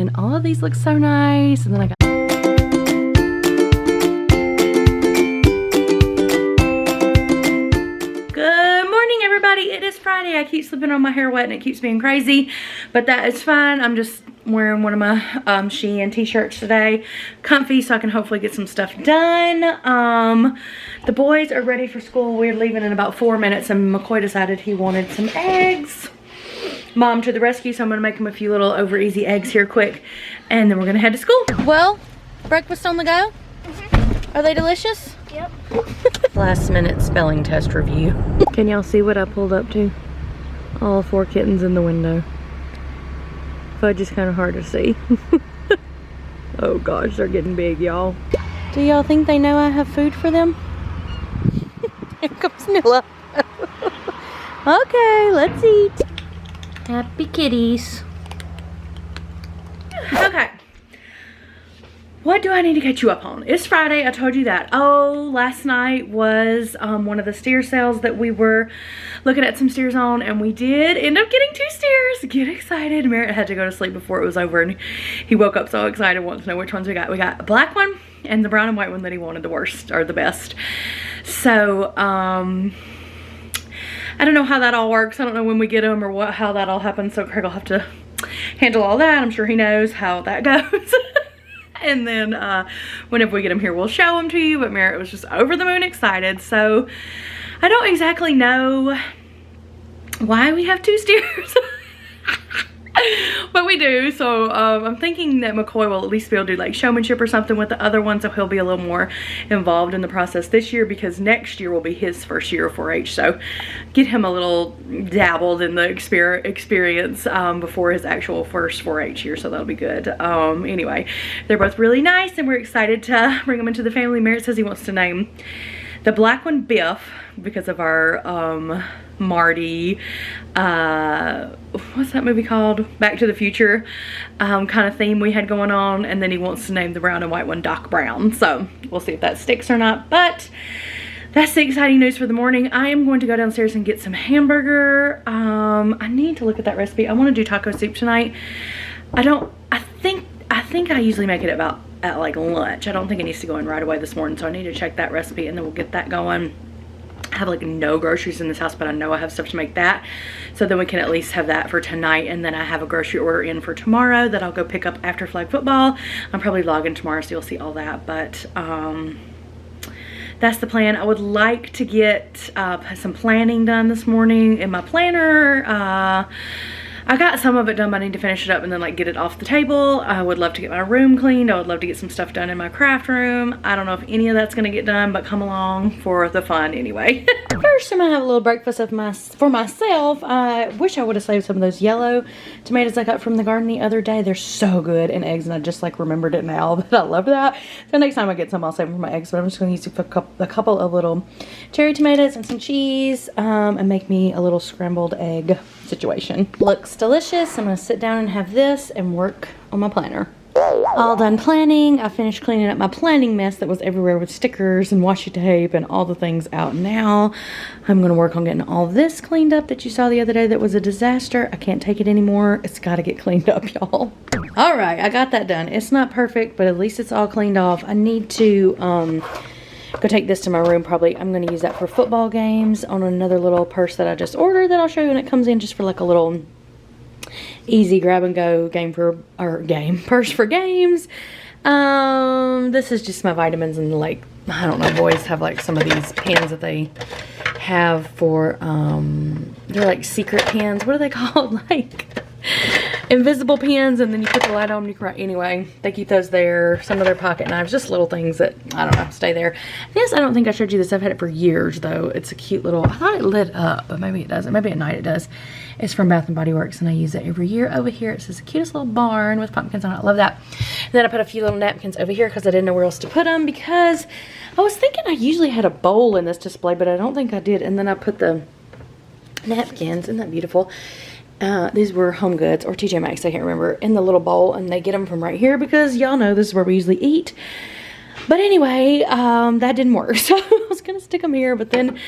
then all of these look so nice. And then I got it is Friday. I keep slipping on my hair wet and it keeps being crazy, but that is fine. I'm just wearing one of my Shein t-shirts today, comfy, so I can hopefully get some stuff done. The boys are ready for school. We're leaving in about 4 minutes, and McCoy decided he wanted some eggs. Mom to the rescue, so I'm gonna make him a few little over easy eggs here quick, and then we're gonna head to school. Well, breakfast on the go? Are they delicious? Yep. Last minute spelling test review. Can y'all see what I pulled up to? All 4 kittens in the window. Fudge is kind of hard to see. Oh gosh, they're getting big, y'all. Do y'all think they know I have food for them? Here comes Nilla. Okay, let's eat. Happy kitties. Okay. What do I need to catch you up on? It's Friday, I told you that. Oh, last night was one of the steer sales that we were looking at some steers on, and we did end up getting 2 steers. Get excited. Merritt had to go to sleep before it was over, and he woke up so excited, wants to know which ones we got. We got a black one and the brown and white one that he wanted the worst, or the best. So, I don't know how that all works. I don't know when we get them or how that all happens, so Craig will have to handle all that. I'm sure he knows how that goes. And then whenever we get them here, we'll show them to you. But Merritt was just over the moon excited. So I don't exactly know why we have 2 steers. But we do. So I'm thinking that McCoy will at least be able to do like showmanship or something with the other one. So he'll be a little more involved in the process this year, because next year will be his first year of 4-H. So get him a little dabbled in the experience before his actual first 4-H year. So that'll be good. Anyway, they're both really nice, and we're excited to bring them into the family. Merritt says he wants to name the black one Biff because of our Marty, what's that movie called? Back to the Future kind of theme we had going on. And then he wants to name the brown and white one Doc Brown. So we'll see if that sticks or not. But that's the exciting news for the morning. I am going to go downstairs and get some hamburger. I need to look at that recipe. I want to do taco soup tonight. I think I usually make it at like lunch. I don't think it needs to go in right away this morning. So I need to check that recipe, and then we'll get that going. I have like no groceries in this house, but I know I have stuff to make that. So then we can at least have that for tonight. And then I have a grocery order in for tomorrow that I'll go pick up after flag football. I'm probably vlogging tomorrow, so you'll see all that. But that's the plan. I would like to get some planning done this morning in my planner. I got some of it done, but I need to finish it up and then like get it off the table. I would love to get my room cleaned. I would love to get some stuff done in my craft room. I don't know if any of that's gonna get done, but come along for the fun anyway. First, I'm gonna have a little breakfast for myself. I wish I would have saved some of those yellow tomatoes I got from the garden the other day. They're so good in eggs, and I just like remembered it now, but I love that. So next time I get some, I'll save them for my eggs, but I'm just gonna use a couple of little cherry tomatoes and some cheese and make me a little scrambled egg situation. Looks delicious. I'm gonna sit down and have this and work on my planner. All done planning. I finished cleaning up my planning mess that was everywhere with stickers and washi tape and all the things out. Now I'm gonna work on getting all this cleaned up that you saw the other day that was a disaster. I can't take it anymore. It's gotta get cleaned up, y'all. All right, I got that done. It's not perfect, but at least it's all cleaned off. I need to go take this to my room. Probably I'm going to use that for football games on another little purse that I just ordered that I'll show you when it comes in, just for like a little easy grab and go purse for games. This is just my vitamins, and like, I don't know, boys have like some of these pens that they have for they're like secret pens. What are they called? Like invisible pens, and then you put the light on and you can write. Anyway, they keep those there. Some of their pocket knives, just little things that, I don't know, stay there. This, I don't think I showed you this. I've had it for years though. It's a cute little, I thought it lit up, but maybe it doesn't. Maybe at night it does. It's from Bath & Body Works, and I use it every year. Over here it says the cutest little barn with pumpkins on it. I love that. And then I put a few little napkins over here because I didn't know where else to put them, because I was thinking I usually had a bowl in this display, but I don't think I did. And then I put the napkins, isn't that beautiful? These were Home Goods or TJ Maxx, I can't remember, in the little bowl, and they get them from right here because y'all know this is where we usually eat. But anyway, that didn't work, so I was gonna stick them here, but then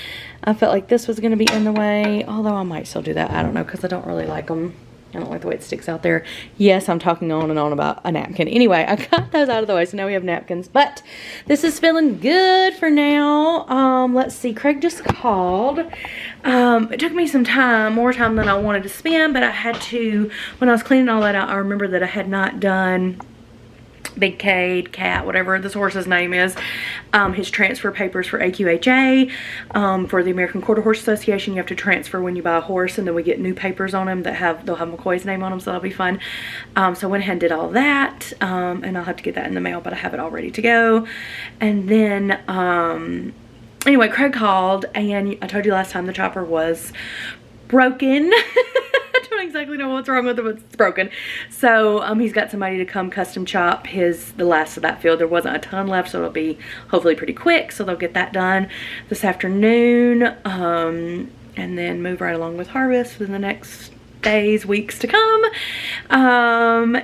I felt like this was gonna be in the way, although I might still do that. I don't know, because I don't really like them I don't like the way it sticks out there. Yes, I'm talking on and on about a napkin. Anyway, I got those out of the way, so now we have napkins. But this is feeling good for now. Let's see. Craig just called. It took me some time, more time than I wanted to spend, but I had to, when I was cleaning all that out, I remember that I had not done Big Cat, whatever this horse's name is, his transfer papers for AQHA. For the American Quarter Horse Association, you have to transfer when you buy a horse, and then we get new papers on them that they'll have McCoy's name on them, so that'll be fun. So I went ahead and did all that, and I'll have to get that in the mail, but I have it all ready to go. And then, anyway, Craig called, and I told you last time the chopper was broken. I don't exactly know what's wrong with it, but it's broken. So he's got somebody to come custom chop the last of that field. There wasn't a ton left, so it'll be hopefully pretty quick. So they'll get that done this afternoon, and then move right along with harvest for the next days, weeks to come.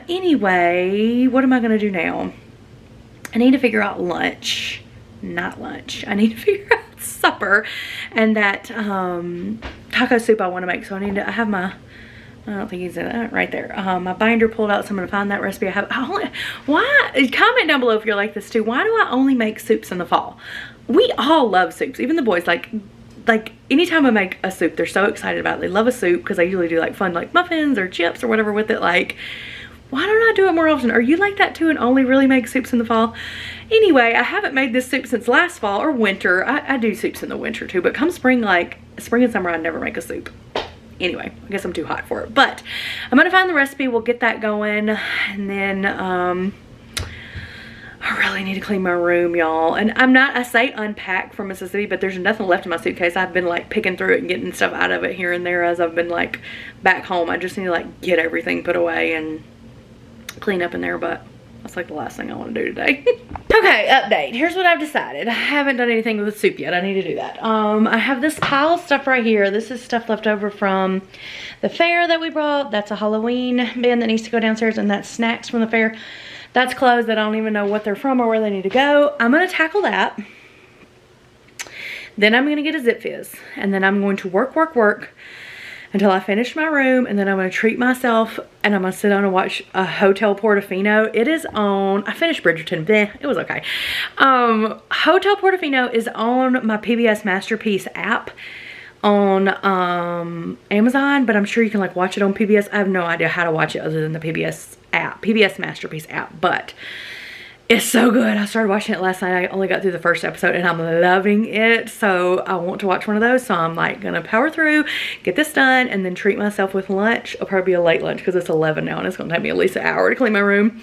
Anyway, what am I gonna do now? I need to figure out lunch. Not lunch. I need to figure out supper, and that taco soup I want to make. So I have my, I don't think he's in it, right there. My binder pulled out, so I'm going to find that recipe. Why, comment down below if you're like this too. Why do I only make soups in the fall? We all love soups, even the boys. Like anytime I make a soup, they're so excited about it. They love a soup because I usually do like fun like muffins or chips or whatever with it. Like, why don't I do it more often? Are you like that too and only really make soups in the fall? Anyway, I haven't made this soup since last fall or winter. I do soups in the winter too, but come spring, like spring and summer, I never make a soup. Anyway, I guess I'm too hot for it, but I'm gonna find the recipe. We'll get that going, and then I really need to clean my room, y'all. And I say unpack from Mississippi, but there's nothing left in my suitcase. I've been like picking through it and getting stuff out of it here and there as I've been like back home. I just need to like get everything put away and clean up in there, but that's like the last thing I want to do today. Okay, update. Here's what I've decided. I haven't done anything with the soup yet. I need to do that. I have this pile of stuff right here. This is stuff left over from the fair that we brought. That's a Halloween bin that needs to go downstairs, and that's snacks from the fair. That's clothes that I don't even know what they're from or where they need to go. I'm going to tackle that. Then I'm going to get a Zip Fizz, and then I'm going to work until I finish my room, and then I'm going to treat myself, and I'm going to sit down and watch a Hotel Portofino. It is on, I finished Bridgerton, it was okay. Hotel Portofino is on my PBS Masterpiece app on Amazon, but I'm sure you can like watch it on PBS. I have no idea how to watch it other than the PBS app, PBS Masterpiece app, but it's so good. I started watching it last night. I only got through the first episode and I'm loving it. So I want to watch one of those. So I'm like gonna power through, get this done, and then treat myself with lunch. It'll probably be a late lunch because it's 11 now and it's gonna take me at least an hour to clean my room.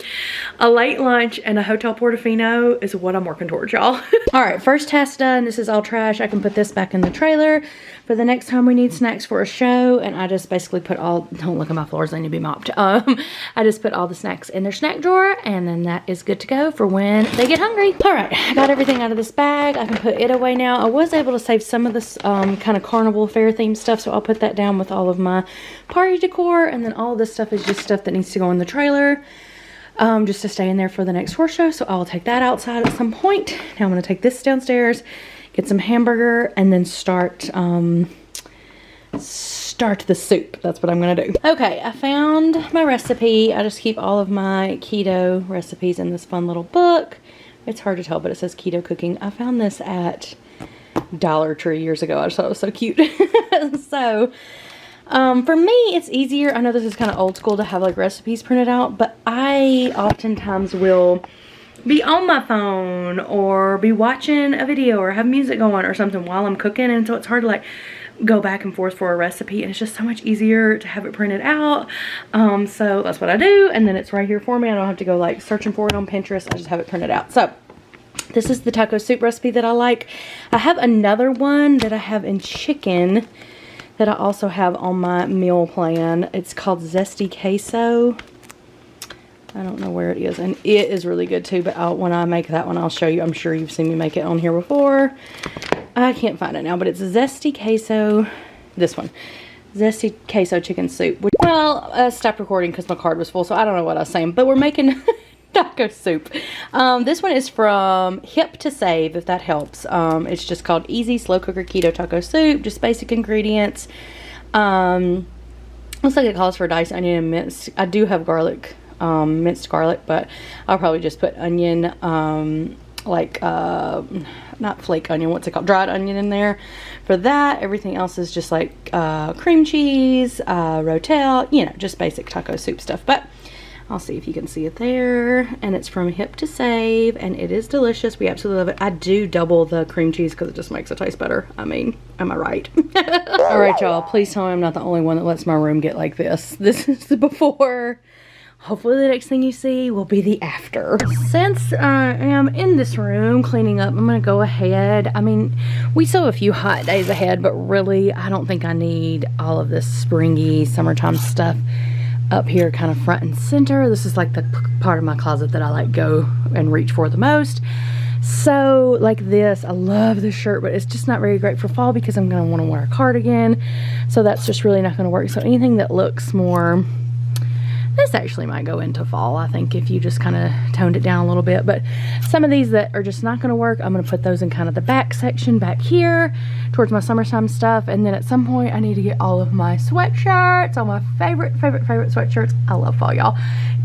A late lunch and a Hotel Portofino is what I'm working towards, y'all. All right, first task done. This is all trash. I can put this back in the trailer for the next time we need snacks for a show. And I just basically put all, don't look at my floors, they need to be mopped. I just put all the snacks in their snack drawer, and then that is good to go for when they get hungry. All right, I got everything out of this bag. I can put it away now. I was able to save some of this kind of carnival fair themed stuff, so I'll put that down with all of my party decor, and then all this stuff is just stuff that needs to go in the trailer just to stay in there for the next horse show. So I'll take that outside at some point. Now I'm going to take this downstairs, get some hamburger, and then start the soup. That's what I'm gonna do. Okay, I found my recipe. I just keep all of my keto recipes in this fun little book. It's hard to tell, but it says keto cooking. I found this at Dollar Tree years ago. I just thought it was so cute. So for me, it's easier. I know this is kind of old school to have like recipes printed out, but I oftentimes will be on my phone or be watching a video or have music going or something while I'm cooking, and so it's hard to like go back and forth for a recipe, and it's just so much easier to have it printed out. So that's what I do, and then it's right here for me. I don't have to go like searching for it on Pinterest. I just have it printed out. So this is the taco soup recipe that I like. I have another one that I have in chicken that I also have on my meal plan. It's called Zesty Queso. I don't know where it is, and it is really good too, but when I make that one, I'll show you. I'm sure you've seen me make it on here before. I can't find it now, but it's Zesty Queso, this one. Zesty Queso chicken soup. Well, I stopped recording because my card was full, so I don't know what I was saying, but we're making taco soup. This one is from Hip to Save, if that helps. It's just called Easy Slow Cooker Keto Taco Soup, just basic ingredients. looks like it calls for diced onion and minced. I do have garlic, minced garlic, but I'll probably just put onion, not flake onion, what's it called, dried onion in there for that. Everything else is just like cream cheese, rotel, you know, just basic taco soup stuff. But I'll see if you can see it there. And it's from Hip to Save, and it is delicious. We absolutely love it. I do double the cream cheese because it just makes it taste better. I mean, am I right? All right, y'all, please tell me I'm not the only one that lets my room get like this. This is the before. Hopefully the next thing you see will be the after. Since I am in this room cleaning up, I'm gonna go ahead. I mean, we still have a few hot days ahead, but really, I don't think I need all of this springy summertime stuff up here kind of front and center. This is like the part of my closet that I like go and reach for the most. So like this, I love this shirt, but it's just not very great for fall because I'm gonna wanna wear a cardigan. So that's just really not gonna work. So anything that looks more, this actually might go into fall, I think, if you just kind of toned it down a little bit. But some of these that are just not going to work, I'm going to put those in kind of the back section back here towards my summertime stuff. And then at some point, I need to get all of my sweatshirts, all my favorite sweatshirts, I love fall, y'all,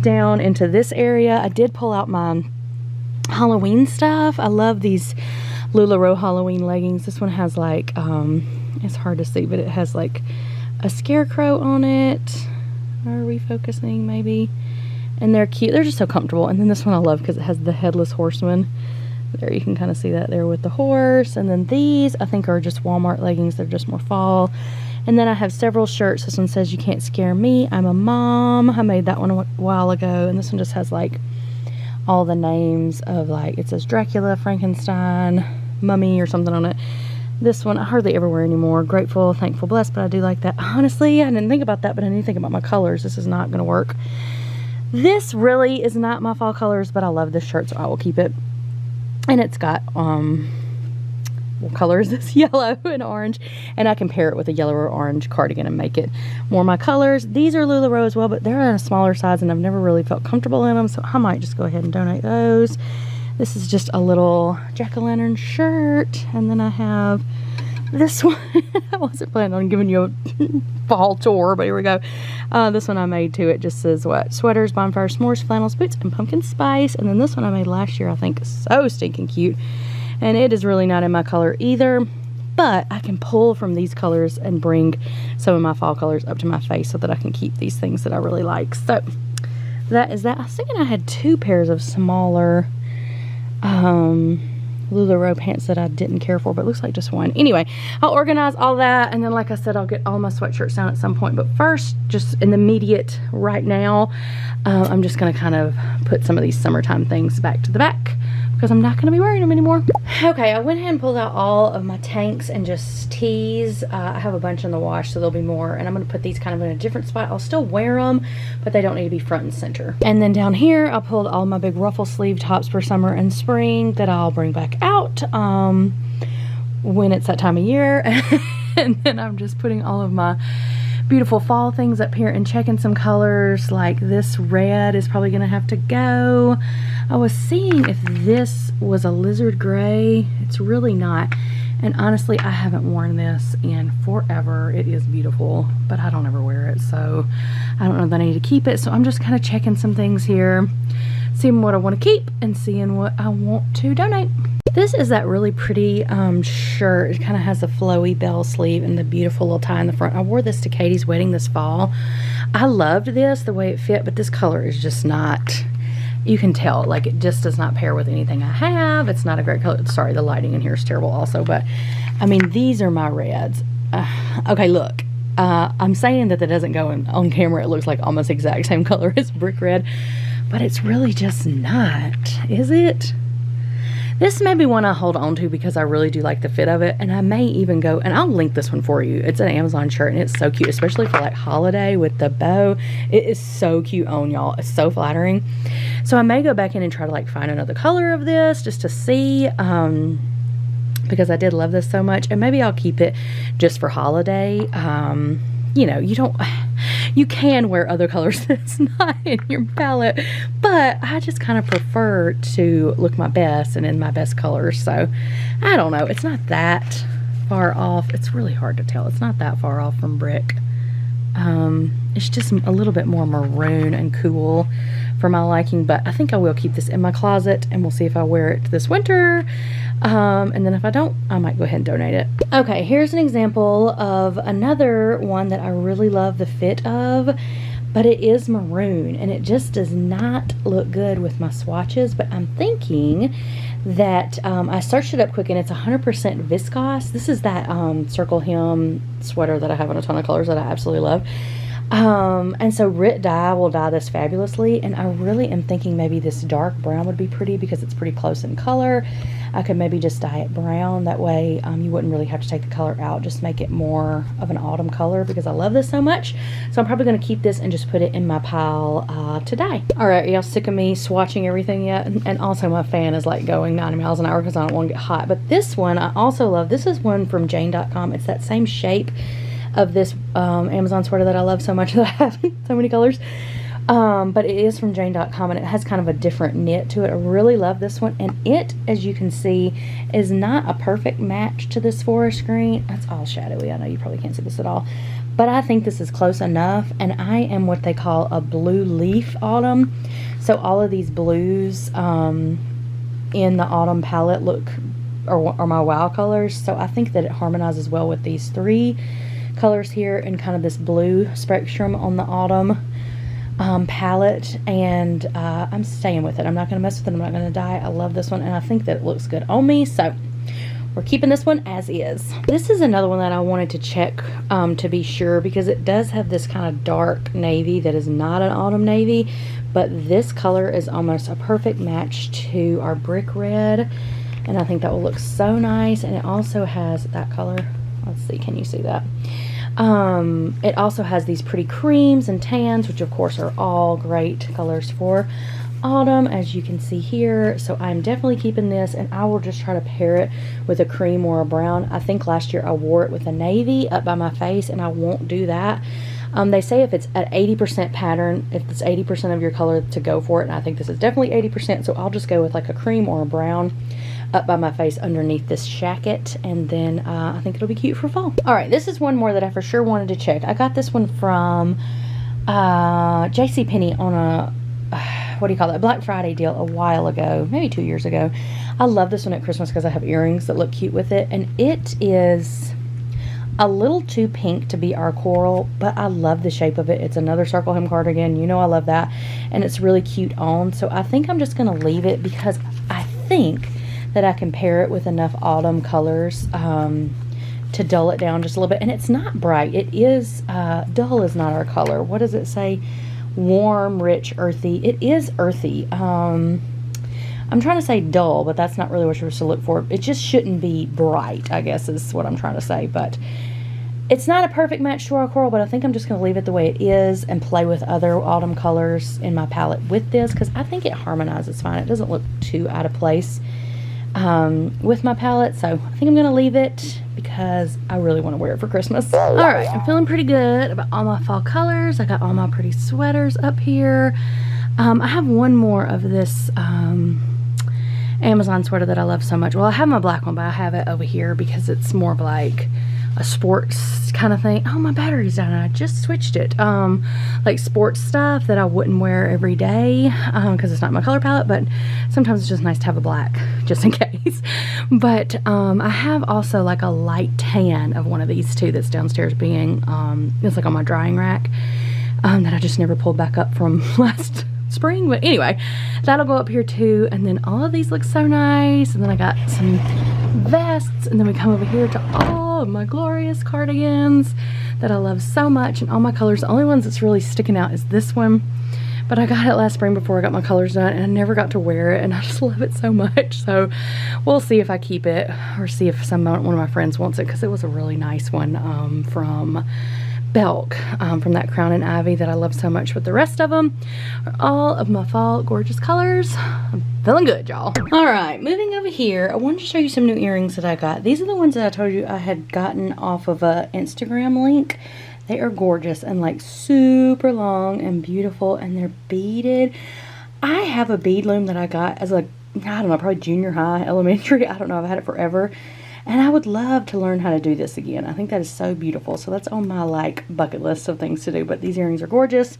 down into this area. I did pull out my Halloween stuff. I love these LuLaRoe Halloween leggings. This one has like, it's hard to see, but it has like a scarecrow on it. Are we focusing maybe? And they're cute. They're just so comfortable. And then this one I love because it has the headless horseman. There, you can kind of see that there with the horse. And then these I think are just Walmart leggings. They're just more fall. And then I have several shirts. This one says, "You can't scare me, I'm a mom." I made that one a while ago. And this one just has like all the names of, like, it says Dracula, Frankenstein, Mummy or something on it. This one I hardly ever wear anymore. Grateful, Thankful, Blessed, but I do like that. Honestly, I didn't think about that, but I need to think about my colors. This is not going to work. This really is not my fall colors, but I love this shirt, so I will keep it. And it's got, what color is this? Yellow and orange. And I can pair it with a yellow or orange cardigan and make it more my colors. These are LuLaRoe as well, but they're in a smaller size, and I've never really felt comfortable in them, so I might just go ahead and donate those. This is just a little jack-o'-lantern shirt. And then I have this one. I wasn't planning on giving you a fall tour, but here we go. This one I made too. It just says what? Sweaters, bonfire, s'mores, flannels, boots, and pumpkin spice. And then this one I made last year, I think. So stinking cute. And it is really not in my color either. But I can pull from these colors and bring some of my fall colors up to my face so that I can keep these things that I really like. So that is that. I was thinking I had two pairs of smaller LuLaRoe pants that I didn't care for, but it looks like just one. Anyway, I'll organize all that, and then like I said, I'll get all my sweatshirts down at some point. But first, just in the immediate right now, I'm just gonna kind of put some of these summertime things back to the back because I'm not gonna be wearing them anymore. Okay, I went ahead and pulled out all of my tanks and just tees. I have a bunch in the wash, so there'll be more, and I'm gonna put these kind of in a different spot. I'll still wear them, but they don't need to be front and center. And then down here, I pulled all my big ruffle sleeve tops for summer and spring that I'll bring back out when it's that time of year. And then I'm just putting all of my beautiful fall things up here and checking some colors. Like this red is probably gonna have to go. I was seeing if this was a lizard gray. It's really not. And honestly, I haven't worn this in forever. It is beautiful, but I don't ever wear it, so I don't know that I need to keep it. So I'm just kind of checking some things here, seeing what I want to keep and seeing what I want to donate. This is that really pretty shirt. It kind of has a flowy bell sleeve and the beautiful little tie in the front. I wore this to Katie's wedding this fall. I loved this, the way it fit, but this color is just not, you can tell, like it just does not pair with anything I have. It's not a great color. Sorry, the lighting in here is terrible also, but I mean, these are my reds. Okay, look, I'm saying that doesn't go on camera. It looks like almost exact same color as brick red, but it's really just not, is it? This may be one I hold on to because I really do like the fit of it, and I may even go, and I'll link this one for you. It's an Amazon shirt, and it's so cute, especially for like holiday with the bow. It is so cute on, y'all. It's so flattering. So I may go back in and try to like find another color of this just to see, because I did love this so much, and maybe I'll keep it just for holiday. You know, you can wear other colors that's not in your palette, but I just kind of prefer to look my best and in my best colors. So I don't know, it's not that far off. It's really hard to tell. It's not that far off from brick, It's just a little bit more maroon and cool for my liking, but I think I will keep this in my closet, and we'll see if I wear it this winter. And then if I don't, I might go ahead and donate it. Okay, here's an example of another one that I really love the fit of, but it is maroon, and it just does not look good with my swatches, but I'm thinking that I searched it up quick, and it's 100% viscose. This is that circle hem sweater that I have in a ton of colors that I absolutely love. And so Rit Dye will dye this fabulously, and I really am thinking maybe this dark brown would be pretty because it's pretty close in color. I could maybe just dye it brown, that way you wouldn't really have to take the color out, just make it more of an autumn color because I love this so much. So I'm probably going to keep this and just put it in my pile to dye. Alright, y'all sick of me swatching everything yet? And also my fan is like going 90 miles an hour because I don't want to get hot. But this one I also love. This is one from Jane.com. It's that same shape of this Amazon sweater that I love so much that I have so many colors. But it is from Jane.com, and it has kind of a different knit to it. I really love this one, and it, as you can see, is not a perfect match to this forest green. It's all shadowy. I know you probably can't see this at all, but I think this is close enough, and I am what they call a blue leaf autumn. So all of these blues in the autumn palette look are my wow colors, so I think that it harmonizes well with these three colors here and kind of this blue spectrum on the autumn palette, and I'm staying with it. I'm not going to mess with it. I'm not going to dye. I love this one, and I think that it looks good on me, so we're keeping this one as is. This is another one that I wanted to check to be sure, because it does have this kind of dark navy that is not an autumn navy, but this color is almost a perfect match to our brick red, and I think that will look so nice. And it also has that color. Let's see, can you see that? It also has these pretty creams and tans, which of course are all great colors for autumn, as you can see here. So I'm definitely keeping this, and I will just try to pair it with a cream or a brown. I think last year I wore it with a navy up by my face, and I won't do that. They say if it's at 80% pattern, if it's 80% of your color, to go for it, and I think this is definitely 80%, so I'll just go with like a cream or a brown up by my face underneath this jacket, and then I think it'll be cute for fall. Alright, this is one more that I for sure wanted to check. I got this one from JCPenney on a what do you call that, Black Friday deal a while ago, maybe 2 years ago. I love this one at Christmas because I have earrings that look cute with it, and it is a little too pink to be our coral, but I love the shape of it. It's another circle hem cardigan, you know I love that, and it's really cute on, so I think I'm just going to leave it because I think that I can pair it with enough autumn colors to dull it down just a little bit. And it's not bright. It is, dull is not our color. What does it say? Warm, rich, earthy. It is earthy. I'm trying to say dull, but that's not really what you're supposed to look for. It just shouldn't be bright, I guess is what I'm trying to say. But it's not a perfect match to our coral, but I think I'm just going to leave it the way it is and play with other autumn colors in my palette with this, because I think it harmonizes fine. It doesn't look too out of place with my palette, so I think I'm gonna leave it because I really want to wear it for Christmas. Alright, I'm feeling pretty good about all my fall colors. I got all my pretty sweaters up here. I have one more of this Amazon sweater that I love so much. Well, I have my black one, but I have it over here because it's more of like a sports kind of thing. Oh, my battery's down. I just switched it. Like sports stuff that I wouldn't wear every day because it's not my color palette, but sometimes it's just nice to have a black just in case. But I have also like a light tan of one of these two that's downstairs being it's like on my drying rack that I just never pulled back up from last spring. But anyway, that'll go up here too, and then all of these look so nice. And then I got some vests, and then we come over here to all of my glorious cardigans that I love so much, and all my colors. The only ones that's really sticking out is this one, but I got it last spring before I got my colors done, and I never got to wear it, and I just love it so much. So we'll see if I keep it or see if one of my friends wants it, because it was a really nice one from Belk, from that Crown and Ivy that I love so much. But the rest of them are all of my fall gorgeous colors. I'm feeling good, y'all. All right, moving over here, I wanted to show you some new earrings that I got. These are the ones that I told you I had gotten off of a Instagram link. They are gorgeous and like super long and beautiful, and they're beaded. I have a bead loom that I got as a, I don't know, probably junior high, elementary. I don't know, I've had it forever. And I would love to learn how to do this again. I think that is so beautiful. So that's on my like bucket list of things to do. But these earrings are gorgeous.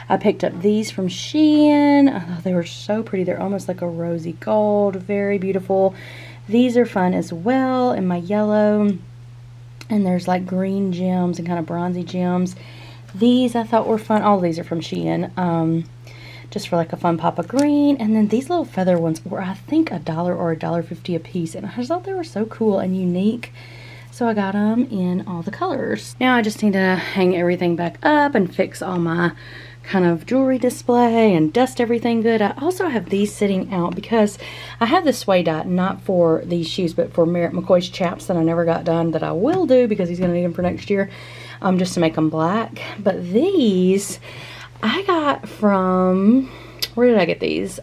I picked up these from Shein. I thought they were so pretty. They're almost like a rosy gold. Very beautiful. These are fun as well in my yellow. And there's like green gems and kind of bronzy gems. These I thought were fun. All these are from Shein. Just for like a fun pop of green. And then these little feather ones were I think $1 or $1.50 a piece. And I just thought they were so cool and unique. So I got them in all the colors. Now I just need to hang everything back up and fix all my kind of jewelry display and dust everything good. I also have these sitting out because I have the suede dye, not for these shoes, but for Merritt McCoy's chaps that I never got done that I will do because he's going to need them for next year, just to make them black. But these I got from, where did I get these?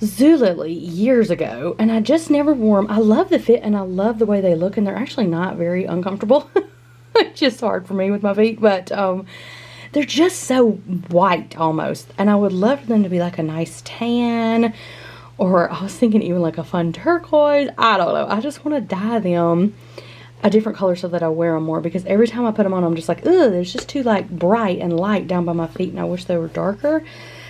Zulily years ago, and I just never wore them. I love the fit and I love the way they look, and they're actually not very uncomfortable. It's just hard for me with my feet, but they're just so white almost, and I would love for them to be like a nice tan, or I was thinking even like a fun turquoise. I don't know. I just want to dye them a different color so that I wear them more, because every time I put them on I'm just like, ugh, there's just too like bright and light down by my feet, and I wish they were darker.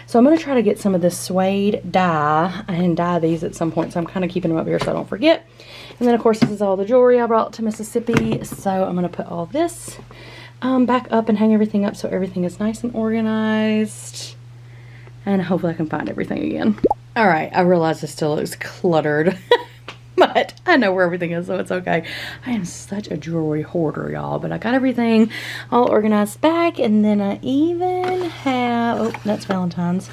So I'm going to try to get some of this suede dye and dye these at some point. So I'm kind of keeping them up here so I don't forget. And then of course this is all the jewelry I brought to Mississippi. So I'm going to put all this back up and hang everything up so everything is nice and organized. And hopefully I can find everything again. Alright, I realize this still looks cluttered. But I know where everything is, so it's okay. I am such a jewelry hoarder, y'all. But I got everything all organized back. And then I even have... Oh, that's Valentine's.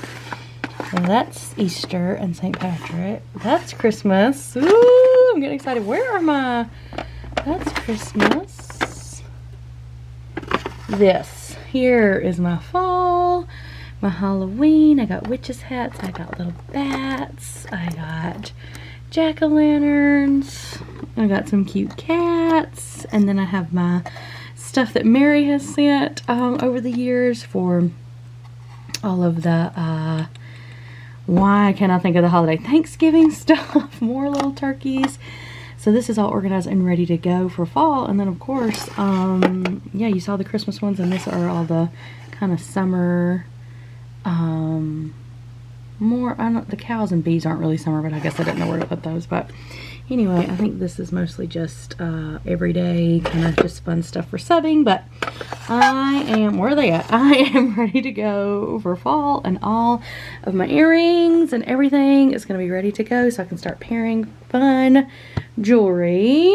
And that's Easter and St. Patrick. That's Christmas. Ooh, I'm getting excited. Where are my... That's Christmas. This. Here is my fall. My Halloween. I got witches' hats. I got little bats. I got... jack-o'-lanterns. I got some cute cats, and then I have my stuff that Mary has sent over the years for all of the why can't I think of the holiday Thanksgiving stuff. More little turkeys. So this is all organized and ready to go for fall. And then of course yeah, you saw the Christmas ones, and these are all the kind of summer more, I don't, the cows and bees aren't really summer, but I guess I didn't know where to put those. But anyway, I think this is mostly just everyday kind of just fun stuff for subbing. But I am, where are they at? I am ready to go for fall, and all of my earrings and everything is going to be ready to go so I can start pairing fun jewelry.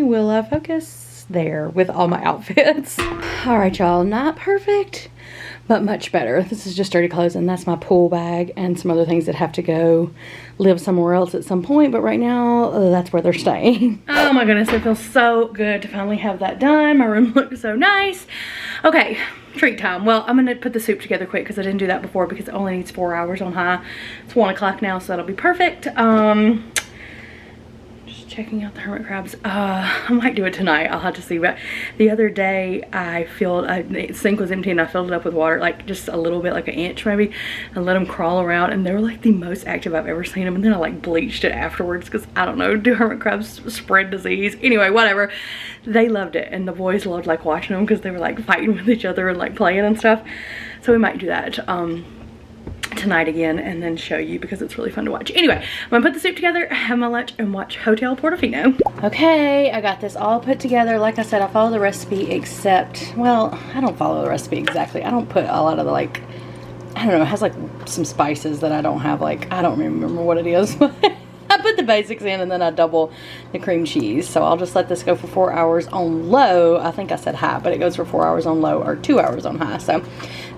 Will I focus there with all my outfits? All right, y'all, not perfect, but much better. This is just dirty clothes, and that's my pool bag and some other things that have to go live somewhere else at some point, but right now that's where they're staying. Oh my goodness, it feels so good to finally have that done. My room looks so nice. Okay, treat time. Well, I'm gonna put the soup together quick because I didn't do that before because it only needs 4 hours on high. It's 1 o'clock now, so that'll be perfect. Checking out the hermit crabs. I might do it tonight. I'll have to see. But the other day I filled, the sink was empty and I filled it up with water, like just a little bit, like an inch maybe, and let them crawl around, and they were like the most active I've ever seen them. And then I like bleached it afterwards because I don't know, do hermit crabs spread disease? Anyway, whatever. They loved it, and the boys loved like watching them because they were like fighting with each other and like playing and stuff. So we might do that tonight again and then show you because it's really fun to watch. Anyway, I'm gonna put the soup together, have my lunch, and watch Hotel Portofino. Okay, I got this all put together. Like I said, I follow the recipe, except, well, I don't follow the recipe exactly. I don't put a lot of the, like, I don't know, it has like some spices that I don't have, like, I don't remember what it is. I put the basics in and then I double the cream cheese. So I'll just let this go for 4 hours on low. I think I said high, but it goes for 4 hours on low or 2 hours on high. So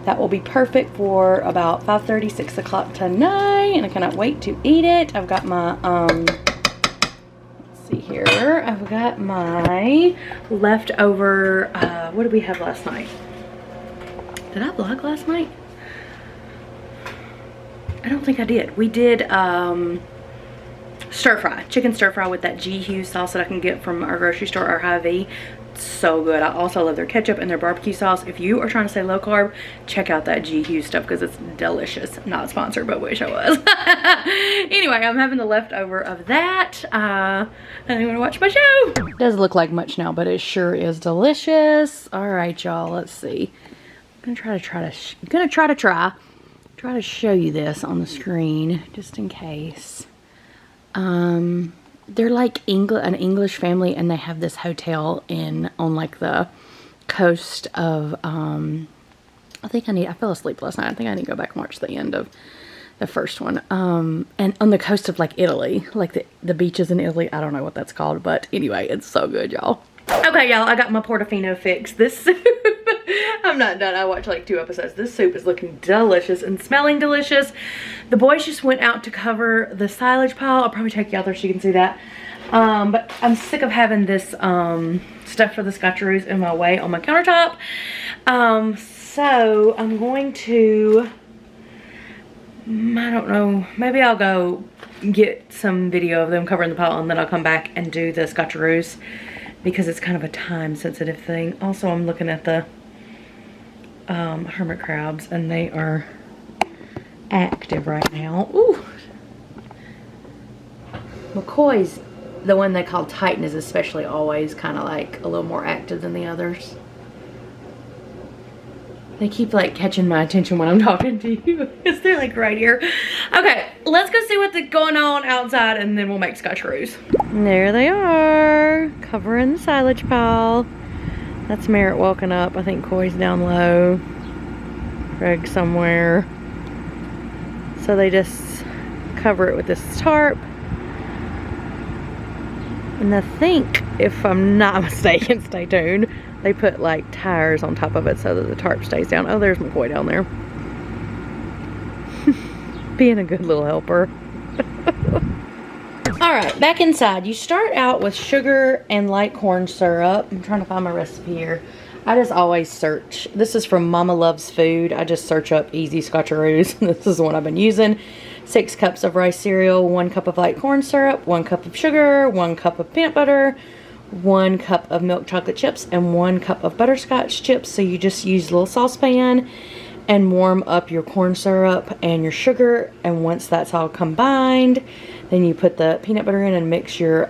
that will be perfect for about 5:30, 6 o'clock tonight. And I cannot wait to eat it. I've got my, let's see here. I've got my leftover, what did we have last night? Did I vlog last night? I don't think I did. We did, stir fry, chicken stir fry with that G Hughes sauce that I can get from our grocery store, our Hy-Vee. so good. I also love their ketchup and their barbecue sauce. If you are trying to stay low carb, check out that GQ stuff because it's delicious. Not sponsored, but wish I was. Anyway, I'm having the leftover of that. And I'm gonna watch my show. Doesn't look like much now, but it sure is delicious. All right, y'all, let's see. I'm gonna try to show you this on the screen just in case. They're like an English family, and they have this hotel on like the coast of I fell asleep last night. I think I need to go back and watch the end of the first one. And on the coast of like Italy, like the beaches in Italy. I don't know what that's called, but anyway, it's so good, y'all. Okay, y'all, I got my Portofino fix. This soup, I'm not done. I watched like 2 episodes. This soup is looking delicious and smelling delicious. The boys just went out to cover the silage pile. I'll probably take y'all there so you can see that. But I'm sick of having this stuff for the scotcharoos in my way on my countertop. So I'm going to, I don't know, maybe I'll go get some video of them covering the pile, and then I'll come back and do the scotcharoos, because it's kind of a time sensitive thing. Also, I'm looking at the hermit crabs, and they are active right now. Ooh. McCoy's, the one they call Titan, is especially always kind of like a little more active than the others. They keep like catching my attention when I'm talking to you, because they're like right here. Okay, let's go see what's going on outside, and then we'll make scotcharoos. There they are, covering the silage pile. That's Merritt walking up. I think Coy's down low. Greg somewhere. So they just cover it with this tarp. And I think, if I'm not mistaken, stay tuned, they put like tires on top of it so that the tarp stays down. Oh, there's McCoy down there. Being a good little helper. Alright, back inside. You start out with sugar and light corn syrup. I'm trying to find my recipe here. I just always search. This is from Mama Loves Food. I just search up easy scotcharoos. This is the one I've been using. 6 cups of rice cereal, 1 cup of light corn syrup, 1 cup of sugar, 1 cup of peanut butter, 1 cup of milk chocolate chips, and 1 cup of butterscotch chips. So you just use a little saucepan and warm up your corn syrup and your sugar. And once that's all combined, then you put the peanut butter in and mix your,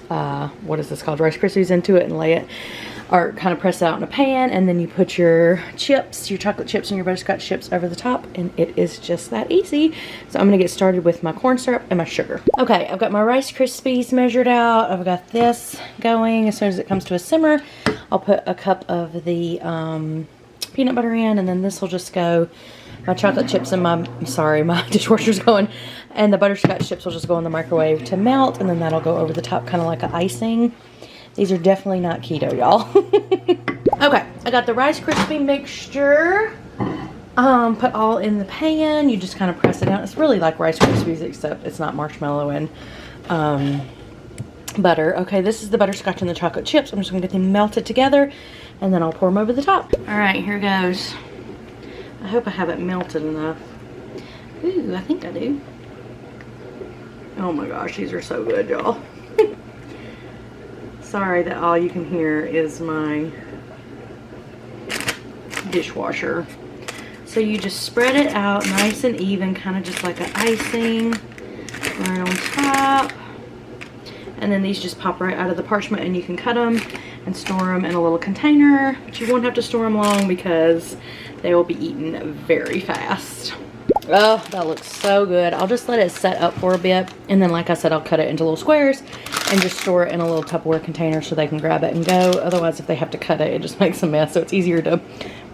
what is this called? Rice Krispies into it and lay it, or kind of press it out in a pan, and then you put your chips, your chocolate chips and your butterscotch chips over the top, and it is just that easy. So I'm gonna get started with my corn syrup and my sugar. Okay, I've got my Rice Krispies measured out. I've got this going. As soon as it comes to a simmer, I'll put a cup of the peanut butter in, and then this will just go, my chocolate chips and my dishwasher's going, and the butterscotch chips will just go in the microwave to melt, and then that'll go over the top kind of like an icing. These are definitely not keto, y'all. Okay, I got the Rice Krispie mixture put all in the pan. You just kind of press it down. It's really like Rice Krispies, except it's not marshmallow and butter. Okay, this is the butterscotch and the chocolate chips. I'm just gonna get them melted together, and then I'll pour them over the top. All right, here goes. I hope I have it melted enough. Ooh, I think I do. Oh my gosh, these are so good, y'all. Sorry that all you can hear is my dishwasher. So you just spread it out nice and even, kind of just like an icing right on top. And then these just pop right out of the parchment, and you can cut them and store them in a little container. But you won't have to store them long because they will be eaten very fast. Oh, that looks so good. I'll just let it set up for a bit, and then like I said, I'll cut it into little squares and just store it in a little Tupperware container so they can grab it and go. Otherwise, if they have to cut it, it just makes a mess. So it's easier to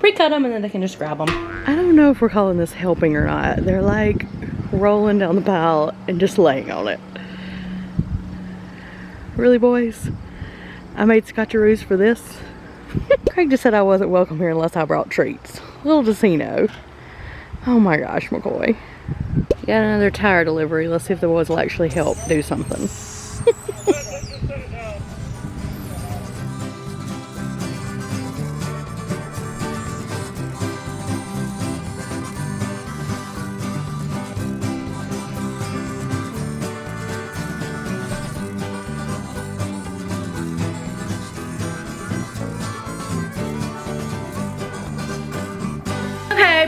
pre-cut them, and then they can just grab them. I don't know if we're calling this helping or not. They're like rolling down the pile and just laying on it. Really, boys? I made scotcharoos for this. Craig just said I wasn't welcome here unless I brought treats. Little does he know. Oh my gosh, McCoy. Got another tire delivery. Let's see if the boys will actually help do something.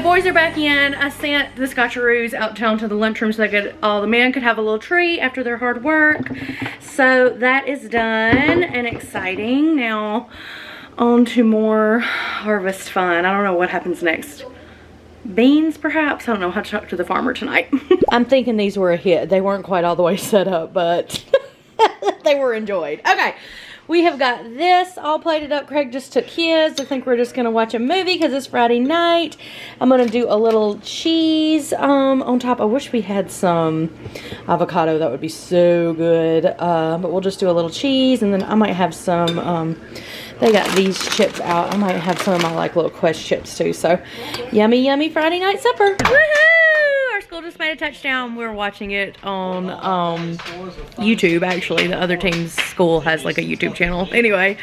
boys are back in. I sent the scotcharoos out down to the lunchroom so all the men could have a little treat after their hard work. So that is done and exciting. Now on to more harvest fun. I don't know what happens next. Beans, perhaps? I don't know how to talk to the farmer tonight. I'm thinking these were a hit. They weren't quite all the way set up, but they were enjoyed. Okay, we have got this all plated up. Craig just took his. I think we're just gonna watch a movie because it's Friday night. I'm gonna do a little cheese on top. I wish we had some avocado. That would be so good. But we'll just do a little cheese, and then I might have some they got these chips out. I might have some of my like little Quest chips too. So yummy, yummy Friday night supper. Woohoo! Our school just made a touchdown. We're watching it on YouTube actually. The other team's school has like a YouTube channel. Anyway,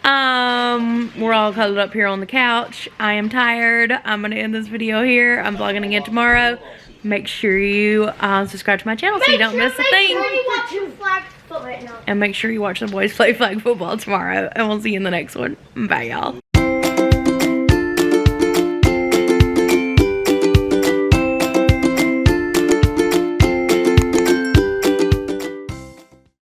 we're all cuddled up here on the couch. I am tired. I'm gonna end this video here. I'm vlogging again tomorrow. Make sure you subscribe to my channel so you don't miss a thing. And make sure you watch the boys play flag football tomorrow. And we'll see you in the next one. Bye, y'all.